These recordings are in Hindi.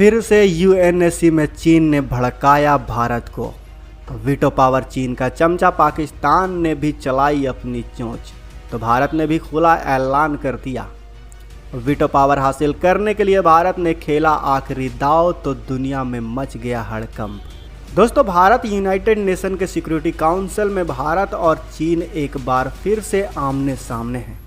फिर से यूएनएससी में चीन ने भड़काया भारत को, तो वीटो पावर चीन का चमचा पाकिस्तान ने भी चलाई अपनी चोंच, तो भारत ने भी खुला ऐलान कर दिया। वीटो पावर हासिल करने के लिए भारत ने खेला आखिरी दांव, तो दुनिया में मच गया हड़कंप। दोस्तों, भारत यूनाइटेड नेशन के सिक्योरिटी काउंसिल में भारत और चीन एक बार फिर से आमने सामने हैं,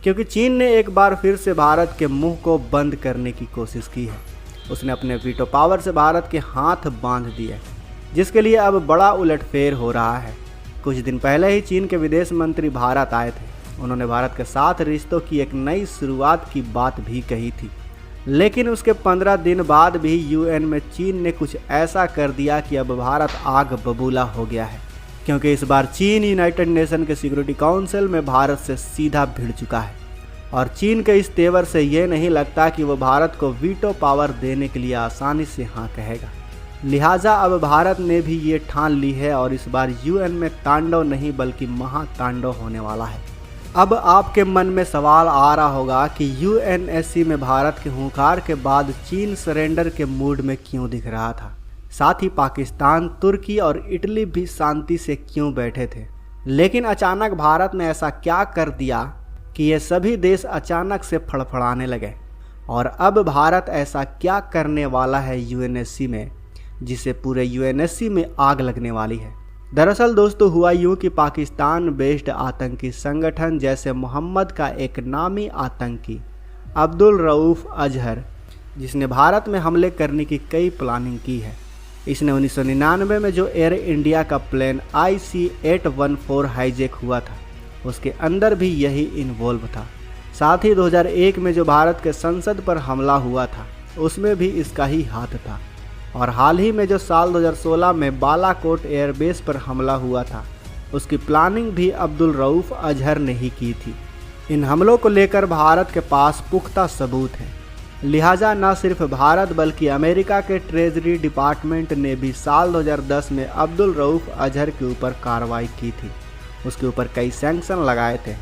क्योंकि चीन ने एक बार फिर से भारत के मुंह को बंद करने की कोशिश की है। उसने अपने वीटो पावर से भारत के हाथ बांध दिए, जिसके लिए अब बड़ा उलटफेर हो रहा है। कुछ दिन पहले ही चीन के विदेश मंत्री भारत आए थे। उन्होंने भारत के साथ रिश्तों की एक नई शुरुआत की बात भी कही थी, लेकिन उसके 15 दिन बाद भी यूएन में चीन ने कुछ ऐसा कर दिया कि अब भारत आग बबूला हो गया है, क्योंकि इस बार चीन यूनाइटेड नेशन के सिक्योरिटी काउंसिल में भारत से सीधा भिड़ चुका है। और चीन के इस तेवर से ये नहीं लगता कि वो भारत को वीटो पावर देने के लिए आसानी से हाँ कहेगा। लिहाजा अब भारत ने भी ये ठान ली है और इस बार यूएन में तांडव नहीं बल्कि महातांडव होने वाला है। अब आपके मन में सवाल आ रहा होगा कि यूएनएससी में भारत के हुंकार के बाद चीन सरेंडर के मूड में क्यों दिख रहा था, साथ ही पाकिस्तान, तुर्की और इटली भी शांति से क्यों बैठे थे। लेकिन अचानक भारत ने ऐसा क्या कर दिया कि ये सभी देश अचानक से फड़फड़ाने लगे। और अब भारत ऐसा क्या करने वाला है यूएनएससी में, जिसे पूरे यूएनएससी में आग लगने वाली है। दरअसल दोस्तों, हुआ यूँ कि पाकिस्तान बेस्ड आतंकी संगठन जैसे मोहम्मद का एक नामी आतंकी अब्दुल रऊफ अजहर, जिसने भारत में हमले करने की कई प्लानिंग की है। इसने 1999 में जो एयर इंडिया का प्लेन IC-814 हाईजैक हुआ था, उसके अंदर भी यही इन्वॉल्व था। साथ ही 2001 में जो भारत के संसद पर हमला हुआ था, उसमें भी इसका ही हाथ था। और हाल ही में जो साल 2016 में बालाकोट एयरबेस पर हमला हुआ था, उसकी प्लानिंग भी अब्दुल रऊफ अजहर ने ही की थी। इन हमलों को लेकर भारत के पास पुख्ता सबूत है। लिहाजा न सिर्फ भारत बल्कि अमेरिका के ट्रेजरी डिपार्टमेंट ने भी साल 2010 में अब्दुल रऊफ अजहर के ऊपर कार्रवाई की थी। उसके ऊपर कई सैंक्शन लगाए थे।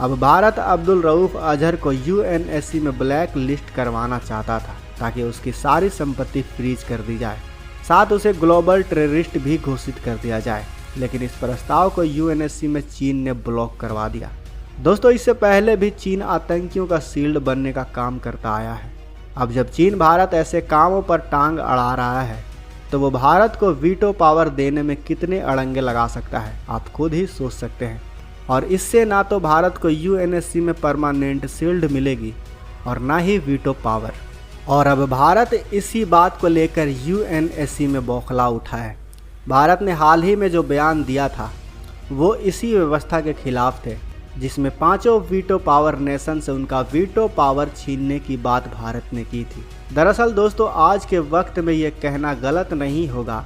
अब भारत अब्दुल रऊफ अजहर को यूएनएससी में ब्लैक लिस्ट करवाना चाहता था, ताकि उसकी सारी संपत्ति फ्रीज कर दी जाए, साथ उसे ग्लोबल टेररिस्ट भी घोषित कर दिया जाए। लेकिन इस प्रस्ताव को यूएनएससी में चीन ने ब्लॉक करवा दिया। दोस्तों, इससे पहले भी चीन आतंकियों का शील्ड बनने का काम करता आया है। अब जब चीन भारत ऐसे कामों पर टांग अड़ा रहा है, तो वो भारत को वीटो पावर देने में कितने अड़ंगे लगा सकता है, आप खुद ही सोच सकते हैं। और इससे ना तो भारत को यूएनएससी में परमानेंट शील्ड मिलेगी और ना ही वीटो पावर। और अब भारत इसी बात को लेकर यूएनएससी में बौखला उठा है। भारत ने हाल ही में जो बयान दिया था, वो इसी व्यवस्था के खिलाफ थे, जिसमें 5 वीटो पावर नेशन से उनका वीटो पावर छीनने की बात भारत ने की थी। दरअसल दोस्तों, आज के वक्त में ये कहना गलत नहीं होगा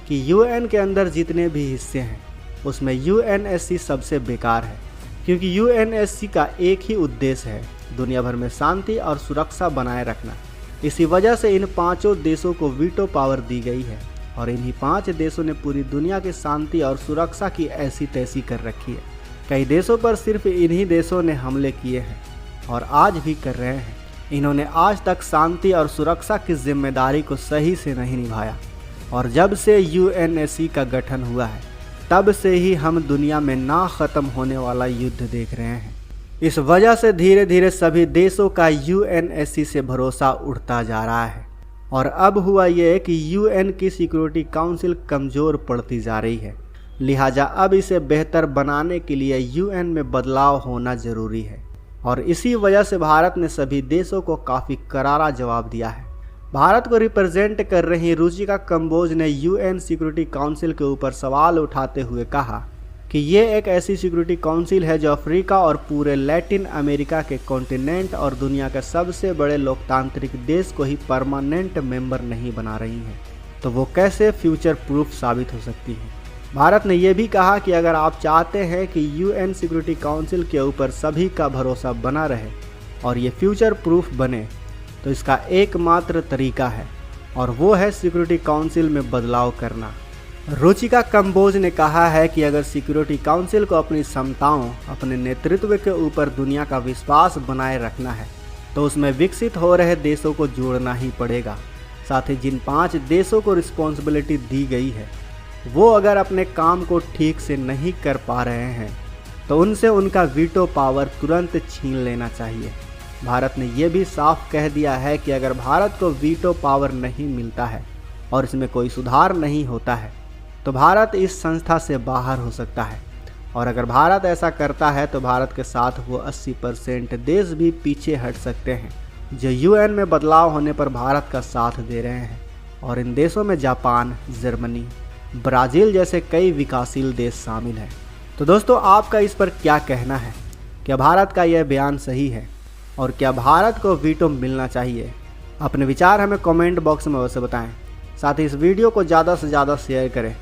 कि यूएन के अंदर जितने भी हिस्से हैं, उसमें यूएनएससी सबसे बेकार है, क्योंकि यूएनएससी का एक ही उद्देश्य है, दुनिया भर में शांति और सुरक्षा बनाए रखना। इसी वजह से इन 5 देशों को वीटो पावर दी गई है और इन्हीं 5 देशों ने पूरी दुनिया की शांति और सुरक्षा की ऐसी तैसी कर रखी है। कई देशों पर सिर्फ इन्हीं देशों ने हमले किए हैं और आज भी कर रहे हैं। इन्होंने आज तक शांति और सुरक्षा की जिम्मेदारी को सही से नहीं निभाया। और जब से यूएनएससी का गठन हुआ है, तब से ही हम दुनिया में ना ख़त्म होने वाला युद्ध देख रहे हैं। इस वजह से धीरे धीरे सभी देशों का यूएनएससी से भरोसा उठता जा रहा है। और अब हुआ ये कि यूएन की सिक्योरिटी काउंसिल कमज़ोर पड़ती जा रही है। लिहाजा अब इसे बेहतर बनाने के लिए यूएन में बदलाव होना ज़रूरी है। और इसी वजह से भारत ने सभी देशों को काफ़ी करारा जवाब दिया है। भारत को रिप्रेजेंट कर रही रुचिका कंबोज ने यूएन सिक्योरिटी काउंसिल के ऊपर सवाल उठाते हुए कहा कि ये एक ऐसी सिक्योरिटी काउंसिल है जो अफ्रीका और पूरे लैटिन अमेरिका के कॉन्टिनेंट और दुनिया के सबसे बड़े लोकतांत्रिक देश को ही परमानेंट मेंबर नहीं बना रही है, तो वो कैसे फ्यूचर प्रूफ साबित हो सकती है। भारत ने यह भी कहा कि अगर आप चाहते हैं कि यूएन सिक्योरिटी काउंसिल के ऊपर सभी का भरोसा बना रहे और ये फ्यूचर प्रूफ बने, तो इसका एकमात्र तरीका है और वो है सिक्योरिटी काउंसिल में बदलाव करना। रुचिका कंबोज ने कहा है कि अगर सिक्योरिटी काउंसिल को अपनी क्षमताओं, अपने नेतृत्व के ऊपर दुनिया का विश्वास बनाए रखना है, तो उसमें विकसित हो रहे देशों को जोड़ना ही पड़ेगा। साथ ही जिन 5 देशों को रिस्पॉन्सिबिलिटी दी गई है वो अगर अपने काम को ठीक से नहीं कर पा रहे हैं तो उनसे उनका वीटो पावर तुरंत छीन लेना चाहिए। भारत ने यह भी साफ कह दिया है कि अगर भारत को वीटो पावर नहीं मिलता है और इसमें कोई सुधार नहीं होता है तो भारत इस संस्था से बाहर हो सकता है, और अगर भारत ऐसा करता है तो भारत के साथ वो 80% देश भी पीछे हट सकते हैं जो यूएन में बदलाव होने पर भारत का साथ दे रहे हैं। और इन देशों में जापान, जर्मनी, ब्राज़ील जैसे कई विकासशील देश शामिल हैं। तो दोस्तों, आपका इस पर क्या कहना है? क्या भारत का यह बयान सही है और क्या भारत को वीटो मिलना चाहिए? अपने विचार हमें कमेंट बॉक्स में अवश्य बताएं। साथ ही इस वीडियो को ज़्यादा से ज़्यादा शेयर करें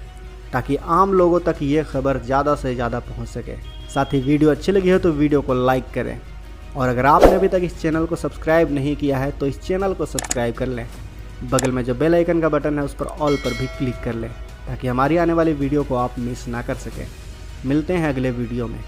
ताकि आम लोगों तक ये खबर ज़्यादा से ज़्यादा पहुंच सके। साथ ही वीडियो अच्छी लगी हो तो वीडियो को लाइक करें, और अगर आपने अभी तक इस चैनल को सब्सक्राइब नहीं किया है तो इस चैनल को सब्सक्राइब कर लें। बगल में जो बेल आइकन का बटन है उस पर ऑल पर भी क्लिक कर लें ताकि हमारी आने वाली वीडियो को आप मिस ना कर सकें। मिलते हैं अगले वीडियो में।